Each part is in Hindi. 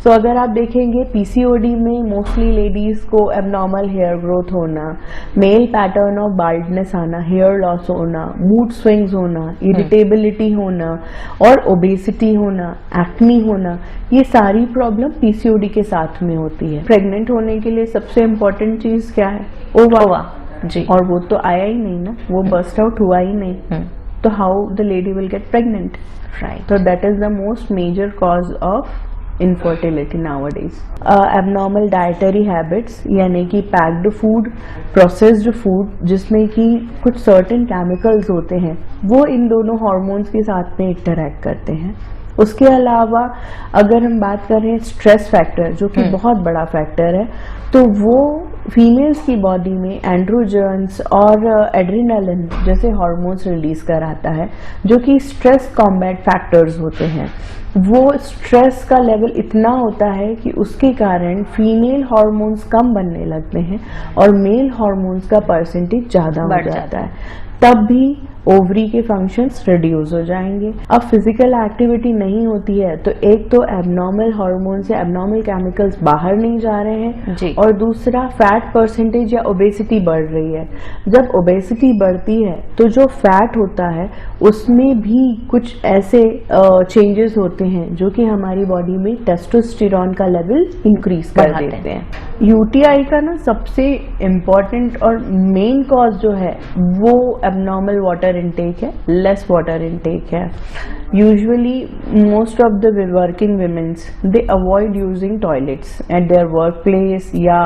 सो अगर आप देखेंगे पीसीओडी में मोस्टली लेडीज को एबनॉर्मल हेयर ग्रोथ होना, मेल पैटर्न ऑफ बाल्डनेस आना, हेयर लॉस होना, मूड स्विंग्स होना, इरिटेबिलिटी होना और ओबेसिटी होना, एक्नी होना, ये सारी प्रॉब्लम पीसीओडी के साथ में होती है। प्रेग्नेंट होने के लिए सबसे इम्पोर्टेंट चीज क्या है? ओवा जी। और वो तो आया ही नहीं ना, वो बर्स्ट आउट हुआ ही नहीं, तो how the lady will get pregnant, right? तो that is the most major cause of infertility nowadays। Abnormal dietary habits यानी कि पैक्ड फूड, प्रोसेस्ड फूड जिसमें कि कुछ सर्टेन केमिकल्स होते हैं, वो इन दोनों हार्मोन्स के साथ में इंटरैक्ट करते हैं। उसके अलावा अगर हम बात करें स्ट्रेस फैक्टर, जो कि बहुत बड़ा फैक्टर है, तो वो फीमेल्स की बॉडी में एंड्रोजन्स और एड्रेनालिन जैसे हार्मोन्स रिलीज कराता है, जो कि स्ट्रेस कॉम्बैट फैक्टर्स होते हैं। वो स्ट्रेस का लेवल इतना होता है कि उसके कारण फीमेल हार्मोन्स कम बनने लगते हैं और मेल हार्मोन्स का परसेंटेज ज़्यादा हो जाता है, तब भी ओवरी के फंक्शंस रिड्यूस हो जाएंगे। अब फिजिकल एक्टिविटी नहीं होती है तो एक तो एबनॉर्मल हार्मोन्स या एबनॉर्मल केमिकल्स बाहर नहीं जा रहे हैं जी। और दूसरा फैट परसेंटेज या ओबेसिटी बढ़ रही है। जब ओबेसिटी बढ़ती है तो जो फैट होता है उसमें भी कुछ ऐसे चेंजेस होते हैं जो कि हमारी बॉडी में टेस्टोस्टेरोन का लेवल इंक्रीज कर देते हैं। यूटीआई का ना सबसे इम्पॉर्टेंट और मेन कॉज जो है वो एबनॉर्मल वाटर इनटेक है, लेस वाटर इनटेक है। Usually most of the working women's they avoid using toilets eight their work place या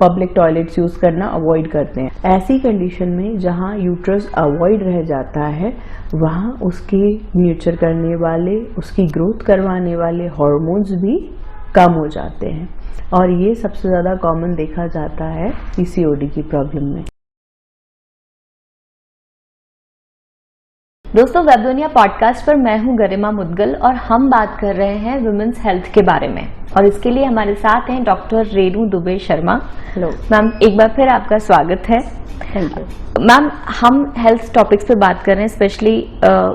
पब्लिक टॉयलेट्स यूज करना अवॉइड करते हैं। ऐसी कंडीशन में जहाँ यूट्रस अवॉइड रह जाता है वहाँ उसके न्यूचर करने वाले, उसकी ग्रोथ करवाने वाले हार्मोन्स भी कम हो जाते हैं और ये सबसे ज़्यादा कॉमन देखा जाता है पीसीओडी की प्रॉब्लम में। दोस्तों, वेब दुनिया पॉडकास्ट पर मैं हूं गरिमा मुदगल और हम बात कर रहे हैं वुमेन्स हेल्थ के बारे में और इसके लिए हमारे साथ हैं doctor Renu Dubey Sharma. Hello ma'am, एक बार फिर आपका स्वागत है। Thank you ma'am. हम हेल्थ टॉपिक्स पे बात कर रहे हैं, स्पेशली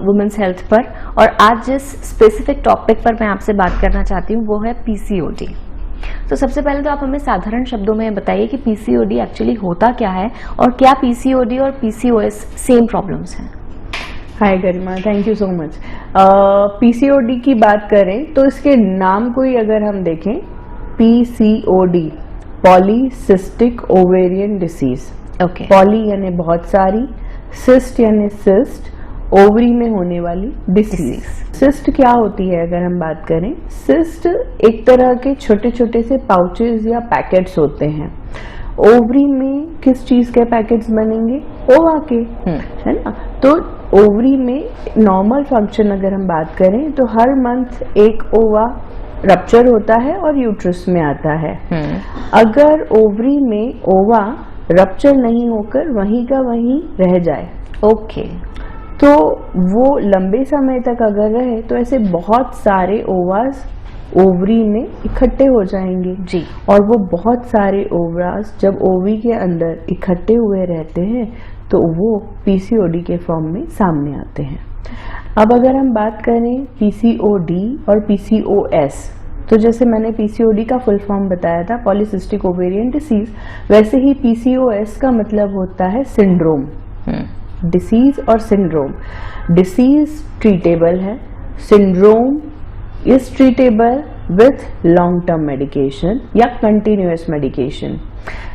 वुमेन्स हेल्थ पर, और आज जिस स्पेसिफिक टॉपिक पर मैं आपसे बात करना चाहती हूँ वो है पीसीओडी। तो सबसे पहले तो आप हमें साधारण शब्दों में बताइए कि पीसीओडी एक्चुअली होता क्या है और क्या पीसीओडी और पीसीओएस सेम प्रॉब्लम्स हैं? Hi Garima, thank you so much. PCOD की बात करें तो इसके नाम को ही अगर हम देखें, PCOD polycystic ovarian disease. Okay. Poly यानी बहुत सारी, सिस्ट यानी सिस्ट, ओवरी में होने वाली डिसीज। सिस्ट क्या होती है अगर हम बात करें? सिस्ट एक तरह के छोटे छोटे से पाउचेस या पैकेट्स होते हैं। ओवरी में किस चीज के पैकेट्स बनेंगे? ओवा के, है ना? तो ओवरी में नॉर्मल फंक्शन अगर हम बात करें तो हर मंथ एक ओवा रप्चर होता है और यूट्रस में आता है। अगर ओवरी में ओवा रप्चर नहीं होकर वहीं का वहीं रह जाए, ओके, तो वो लंबे समय तक अगर रहे तो ऐसे बहुत सारे ओवास ओवरी में इकट्ठे हो जाएंगे जी। और वो बहुत सारे ओवास जब ओवरी के अंदर इकट्ठे हुए रहते हैं तो वो पीसीओडी के फॉर्म में सामने आते हैं। अब अगर हम बात करें पीसीओडी और पीसीओएस, तो जैसे मैंने पीसीओडी का फुल फॉर्म बताया था, पॉलीसिस्टिक ओवेरियन डिसीज, वैसे ही पीसीओएस का मतलब होता है सिंड्रोम। डिसीज और सिंड्रोम, डिसीज ट्रीटेबल है, syndrome is treatable with long term medication या continuous medication.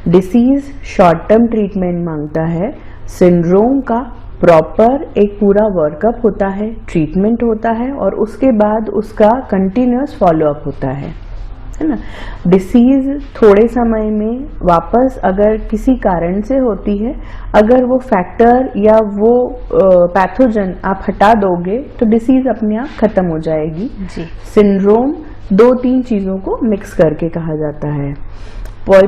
Disease short term treatment मांगता है, सिंड्रोम का प्रॉपर एक पूरा वर्कअप होता है, ट्रीटमेंट होता है और उसके बाद उसका कंटिन्यूअस फॉलोअप होता है ना? डिसीज थोड़े समय में वापस अगर किसी कारण से होती है, अगर वो फैक्टर या वो पैथोजन आप हटा दोगे तो डिसीज अपने आप खत्म हो जाएगी जी। सिंड्रोम 2-3 चीजों को मिक्स करके कहा जाता है।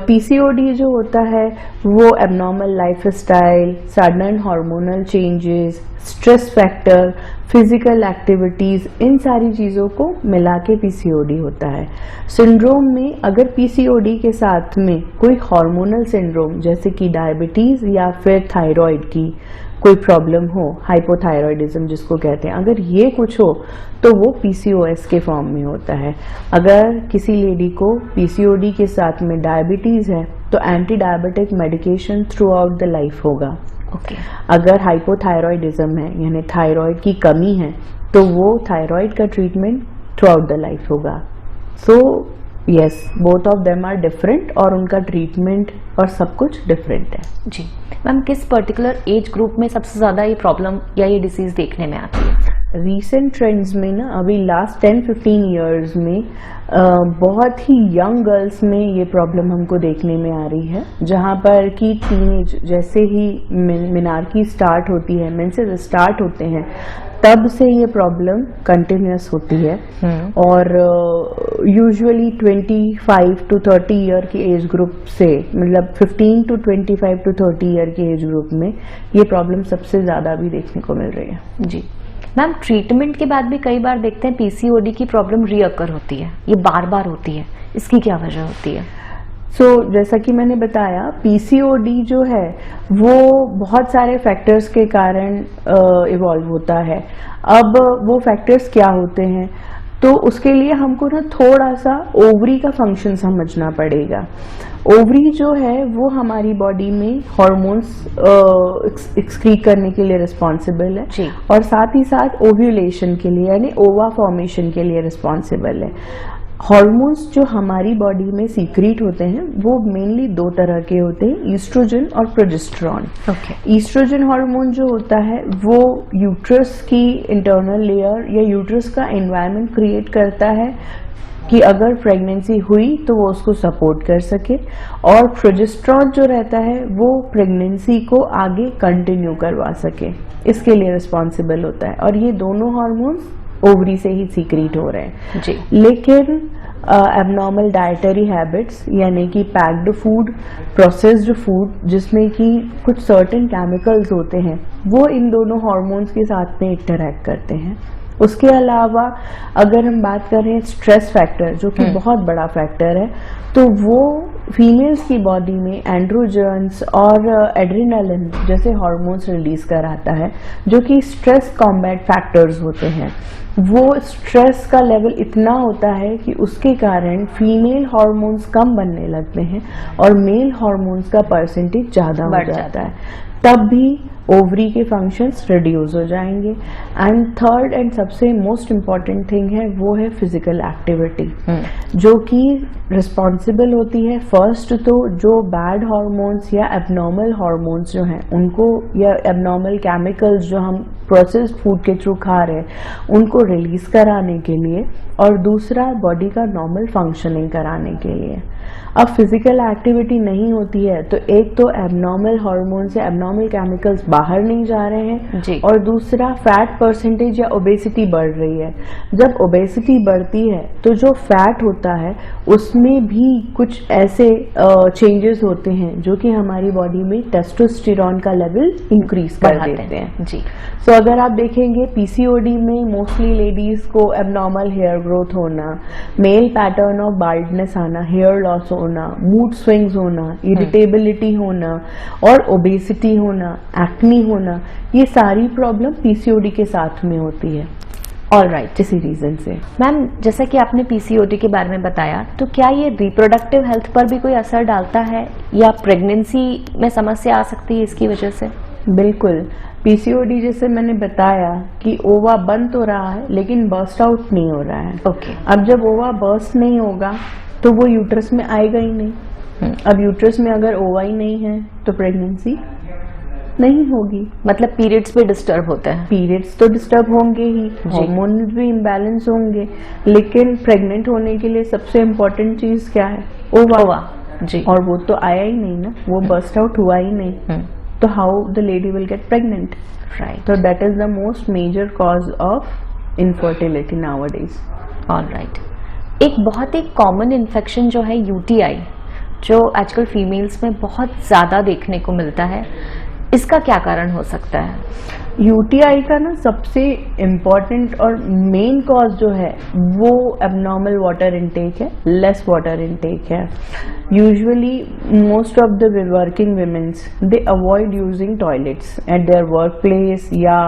पीसीओडी जो होता है वो abnormal lifestyle, sudden hormonal changes, stress factor, physical activities, इन सारी चीज़ों को मिला के पीसीओडी होता है। सिंड्रोम में अगर पीसीओडी के साथ में कोई हार्मोनल सिंड्रोम जैसे कि डायबिटीज़ या फिर थायराइड की कोई प्रॉब्लम हो, हाइपोथायरॉयडिज्म जिसको कहते हैं, अगर ये कुछ हो तो वो पीसीओएस के फॉर्म में होता है। अगर किसी लेडी को पीसीओडी के साथ में डायबिटीज़ है तो anti diabetic medication through out the life होगा। ओके। अगर हाइपोथायरॉयडिज्म है यानी थायराइड की कमी है तो वो थायराइड का treatment throughout the life होगा। So yes, both of them are different और उनका ट्रीटमेंट और सब कुछ डिफरेंट है। जी मैम, किस पर्टिकुलर एज ग्रुप में सबसे ज़्यादा ये प्रॉब्लम या ये डिसीज़ देखने में आती है? रीसेंट ट्रेंड्स में ना अभी लास्ट 10-15 ईयर्स में बहुत ही यंग गर्ल्स में ये प्रॉब्लम हमको देखने में आ रही है, जहाँ पर कि टीनेज जैसे ही मिनार्की स्टार्ट होती है, मेंसेस स्टार्ट होते हैं, तब से ये प्रॉब्लम कंटिन्यूस होती है। और यूजुअली 25 to 30 ईयर के एज ग्रुप से, मतलब 15 to 25 to 30 ईयर के एज ग्रुप में ये प्रॉब्लम सबसे ज़्यादा भी देखने को मिल रही है। जी मैम, ट्रीटमेंट के बाद भी कई बार देखते हैं पीसीओडी की प्रॉब्लम रीअकर होती है, ये बार बार होती है, इसकी क्या वजह होती है? जैसा कि मैंने बताया, पीसीओडी जो है वो बहुत सारे फैक्टर्स के कारण इवॉल्व होता है। अब वो फैक्टर्स क्या होते हैं, तो उसके लिए हमको ना थोड़ा सा ओवरी का फंक्शन समझना पड़ेगा। ओवरी जो है वो हमारी बॉडी में हॉर्मोन्स एक्सक्रीट करने के लिए रिस्पॉन्सिबल है जी। और साथ ही साथ ओव्यूलेशन के लिए यानी ओवा फॉर्मेशन के लिए रिस्पॉन्सिबल है। हॉर्मोन्स जो हमारी बॉडी में सीक्रेट होते हैं वो मेनली दो तरह के होते हैं, ईस्ट्रोजन और प्रोजेस्टेरॉन। ईस्ट्रोजन हार्मोन जो होता है वो यूट्रस की इंटरनल लेयर या यूट्रस का एनवायरनमेंट क्रिएट करता है कि अगर प्रेगनेंसी हुई तो वो उसको सपोर्ट कर सके, और प्रोजेस्टेरॉन जो रहता है वो प्रेगनेंसी को आगे कंटिन्यू करवा सके, इसके लिए रिस्पॉन्सिबल होता है। और ये दोनों हार्मोन्स ओवरी से ही सीक्रेट हो रहे हैं जी। लेकिन एबनॉर्मल डाइटरी हैबिट्स यानी कि पैक्ड फूड, प्रोसेस्ड फूड जिसमें कि कुछ सर्टेन केमिकल्स होते हैं, वो इन दोनों हार्मोन्स के साथ में इंटरैक्ट करते हैं। उसके अलावा अगर हम बात करें स्ट्रेस फैक्टर, जो कि बहुत बड़ा फैक्टर है, तो वो फीमेल्स की बॉडी में एंड्रोजन्स और एड्रेनालिन जैसे हार्मोन्स रिलीज कराता है, जो कि स्ट्रेस कॉम्बैट फैक्टर्स होते हैं। वो स्ट्रेस का लेवल इतना होता है कि उसके कारण फीमेल हार्मोन्स कम बनने लगते हैं और मेल हार्मोन्स का परसेंटेज ज़्यादा हो जाता है, तब भी ओवरी के फंक्शंस रिड्यूस हो जाएंगे। एंड थर्ड एंड सबसे मोस्ट इम्पॉर्टेंट थिंग है वो है फिजिकल एक्टिविटी, जो कि रिस्पॉन्सिबल होती है फर्स्ट तो जो बैड हार्मोन्स या एबनॉर्मल हार्मोन्स जो हैं उनको, या एबनॉर्मल केमिकल्स जो हम प्रोसेस्ड फूड के थ्रू खा रहे हैं उनको रिलीज कराने के लिए, और दूसरा बॉडी का नॉर्मल फंक्शनिंग कराने के लिए। अब फिजिकल एक्टिविटी नहीं होती है तो एक तो एबनॉर्मल हार्मोन्स या एबनॉर्मल केमिकल्स बाहर नहीं जा रहे हैं जी। और दूसरा फैट परसेंटेज या ओबेसिटी बढ़ रही है। जब ओबेसिटी बढ़ती है तो जो फैट होता है उसमें भी कुछ ऐसे चेंजेस होते हैं जो कि हमारी बॉडी में टेस्टोस्टेरॉन का लेवल इंक्रीज कर देते हैं जी। सो अगर आप देखेंगे पीसीओडी में मोस्टली लेडीज को एबनॉर्मल हेयर ग्रोथ होना, मेल पैटर्न ऑफ बाल्डनेस आना, हेयर लॉस होना, मूड स्विंग्स होना, इरिटेबिलिटी होना और ओबेसिटी होना, एक्ने होना, ये सारी प्रॉब्लम पीसीओडी के साथ में होती है। ऑलराइट, इसी रीजन से। मैम, जैसा कि आपने पीसीओडी के बारे में बताया, तो क्या ये रिप्रोडक्टिव हेल्थ पर भी कोई असर डालता है या प्रेगनेंसी में समस्या आ सकती है इसकी वजह से? बिल्कुल, पीसीओडी जैसे मैंने बताया कि ओवा बन तो रहा है लेकिन बर्स्ट आउट नहीं हो रहा है। ओके। अब जब ओवा बर्स्ट नहीं होगा तो वो यूट्रस में आएगा ही नहीं। अब यूट्रस में अगर ओवा ही नहीं है तो प्रेगनेंसी नहीं होगी। मतलब पीरियड्स भी डिस्टर्ब होते हैं? पीरियड्स तो डिस्टर्ब होंगे ही, हार्मोन भी इम्बैलेंस होंगे, लेकिन प्रेग्नेंट होने के लिए सबसे इम्पोर्टेंट चीज क्या है? ओवा जी। और वो तो आया ही नहीं ना, वो बर्स्ट आउट हुआ ही नहीं, तो how the lady will get pregnant? Right. तो that is the most major cause of infertility nowadays. Alright. एक बहुत ही कॉमन इन्फेक्शन जो है यूटीआई, जो आजकल फीमेल्स में बहुत ज़्यादा देखने को मिलता है, इसका क्या कारण हो सकता है? यूटीआई का ना सबसे इम्पॉर्टेंट और मेन कॉज जो है वो एबनॉर्मल वाटर इनटेक है, लेस वाटर इनटेक है। Usually most of the working women's they avoid using toilets eight their work place या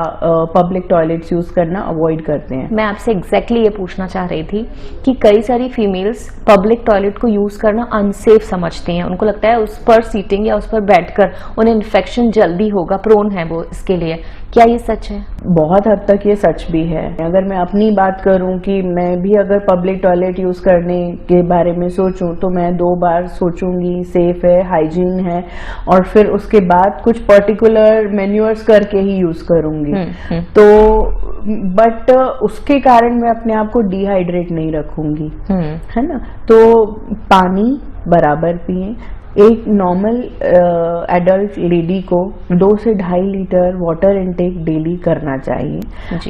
पब्लिक टॉयलेट्स यूज करना अवॉइड करते हैं। मैं आपसे एग्जैक्टली ये पूछना चाह रही थी कि कई सारी फीमेल्स पब्लिक टॉयलेट को यूज करना अनसेफ समझती हैं, उनको लगता है उस पर सीटिंग या उस पर बैठकर उन्हें इन्फेक्शन जल्दी होगा, प्रोन है वो इसके लिए। क्या ये सच है? बहुत हद तक ये सच भी है। अगर मैं अपनी बात करूं कि मैं भी अगर पब्लिक टॉयलेट यूज करने के बारे में सोचूं तो मैं 2 बार सोचूंगी, सेफ है, हाइजीन है, और फिर उसके बाद कुछ पर्टिकुलर मैन्यूअर्स करके ही यूज करूंगी। तो बट उसके कारण मैं अपने आप को डिहाइड्रेट नहीं रखूंगी, है ना। तो पानी बराबर पिए। एक नॉर्मल एडल्ट लेडी को 2 से 2.5 लीटर वाटर इनटेक डेली करना चाहिए।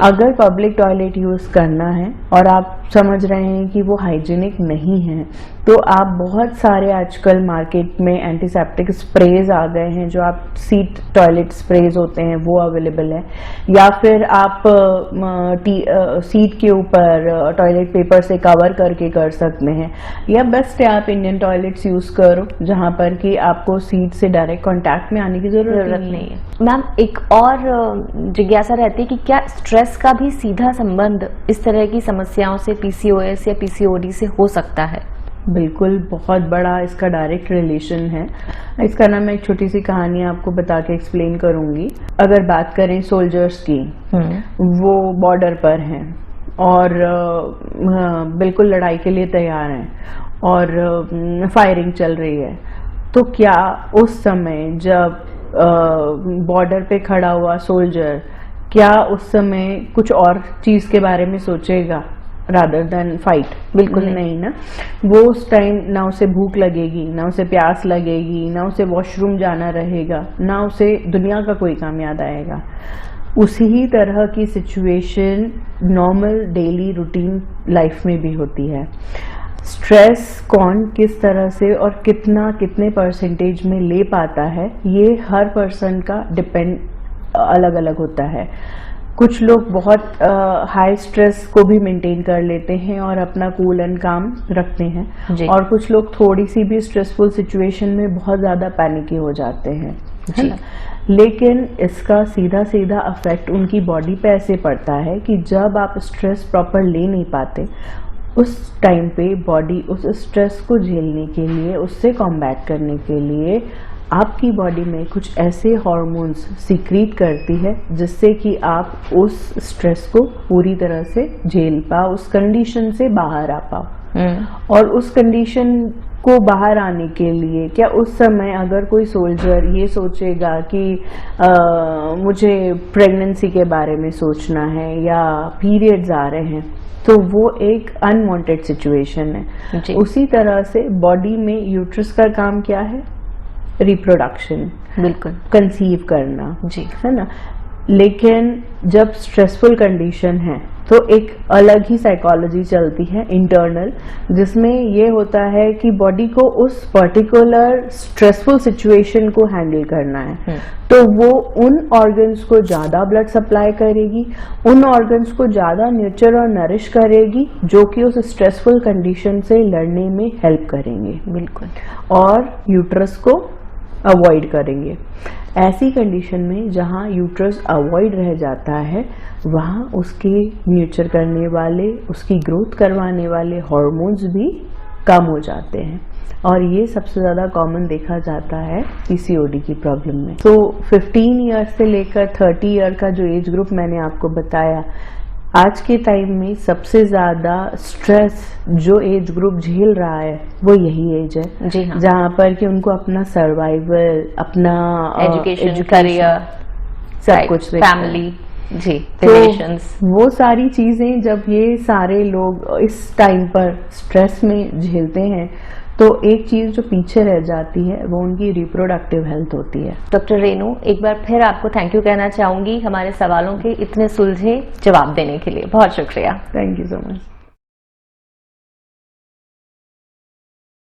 अगर पब्लिक टॉयलेट यूज करना है और आप समझ रहे हैं कि वो हाइजीनिक नहीं है तो आप बहुत सारे आजकल मार्केट में एंटीसेप्टिक स्प्रेज आ गए हैं, जो आप सीट टॉयलेट स्प्रेज होते हैं वो अवेलेबल है, या फिर आप सीट के ऊपर टॉयलेट पेपर से कवर करके कर सकते हैं, या बेस्ट है आप इंडियन टॉयलेट्स यूज करो जहां पर कि आपको सीट से डायरेक्ट कांटेक्ट में आने की जरूरत नहीं है। मैम एक और जिज्ञासा रहती है कि क्या स्ट्रेस का भी सीधा संबंध इस तरह की समस्याओं से, पीसीओएस या पीसीओडी से हो सकता है? बिल्कुल, बहुत बड़ा इसका डायरेक्ट रिलेशन है। इसका ना मैं एक छोटी सी कहानी आपको बता के एक्सप्लेन करूंगी। अगर बात करें सोल्जर्स की, वो बॉर्डर पर हैं और बिल्कुल लड़ाई के लिए तैयार हैं और फायरिंग चल रही है, तो क्या उस समय जब बॉर्डर पे खड़ा हुआ सोल्जर, क्या उस समय कुछ और चीज के बारे में सोचेगा रादर देन फाइट? बिल्कुल नहीं ना। वो उस टाइम ना उसे भूख लगेगी, ना उसे प्यास लगेगी, ना उसे वॉशरूम जाना रहेगा, ना उसे दुनिया का कोई काम याद आएगा। उसी ही तरह की situation normal daily routine life में भी होती है। स्ट्रेस कौन किस तरह से और कितने परसेंटेज में ले पाता है, ये हर पर्सन का डिपेंड अलग अलग होता है। कुछ लोग बहुत हाई स्ट्रेस को भी मेंटेन कर लेते हैं और अपना कूल एंड काम रखते हैं, और कुछ लोग थोड़ी सी भी स्ट्रेसफुल सिचुएशन में बहुत ज़्यादा पैनिकी हो जाते हैं, है ना। लेकिन इसका सीधा सीधा अफेक्ट उनकी बॉडी पे ऐसे पड़ता है कि जब आप स्ट्रेस प्रॉपर ले नहीं पाते, उस टाइम पे बॉडी उस स्ट्रेस को झेलने के लिए, उससे कॉम्बैट करने के लिए आपकी बॉडी में कुछ ऐसे हार्मोन्स सीक्रेट करती है जिससे कि आप उस स्ट्रेस को पूरी तरह से झेल पाओ, उस कंडीशन से बाहर आ पाओ। और उस कंडीशन को बाहर आने के लिए क्या उस समय अगर कोई सोल्जर ये सोचेगा कि मुझे प्रेगनेंसी के बारे में सोचना है या पीरियड्स आ रहे हैं, तो वो एक अनवांटेड सिचुएशन है। उसी तरह से बॉडी में यूट्रस का काम क्या है? रिप्रोडक्शन, बिल्कुल, कंसीव करना, जी, है ना। लेकिन जब स्ट्रेसफुल कंडीशन है तो एक अलग ही साइकोलॉजी चलती है इंटरनल, जिसमें ये होता है कि बॉडी को उस पर्टिकुलर स्ट्रेसफुल सिचुएशन को हैंडल करना है। तो वो उन ऑर्गन्स को ज्यादा ब्लड सप्लाई करेगी, उन ऑर्गन्स को ज्यादा न्यूट्र और नरिश करेगी, जो कि उस स्ट्रेसफुल कंडीशन से लड़ने में हेल्प करेंगे, बिल्कुल, और यूट्रस को अवॉइड करेंगे। ऐसी कंडीशन में जहाँ यूट्रस अवॉइड रह जाता है, वहाँ उसके न्यूट्र करने वाले, उसकी ग्रोथ करवाने वाले हार्मोन्स भी कम हो जाते हैं, और ये सबसे ज़्यादा कॉमन देखा जाता है पीसीओडी की प्रॉब्लम में। तो 15 ईयर से लेकर 30 ईयर का जो एज ग्रुप मैंने आपको बताया, आज के टाइम में सबसे ज्यादा स्ट्रेस जो एज ग्रुप झेल रहा है वो यही एज है, जी हाँ, जहाँ पर कि उनको अपना सर्वाइवल, अपना एजुकेशन, करियर, सब कुछ, फैमिली, जी, रिलेशंस, तो वो सारी चीजें जब ये सारे लोग इस टाइम पर स्ट्रेस में झेलते हैं, तो एक चीज जो पीछे रह जाती है वो उनकी रिप्रोडक्टिव हेल्थ होती है। डॉक्टर रेनू, एक बार फिर आपको थैंक यू कहना चाहूंगी हमारे सवालों के इतने सुलझे जवाब देने के लिए। बहुत शुक्रिया। Thank you so much.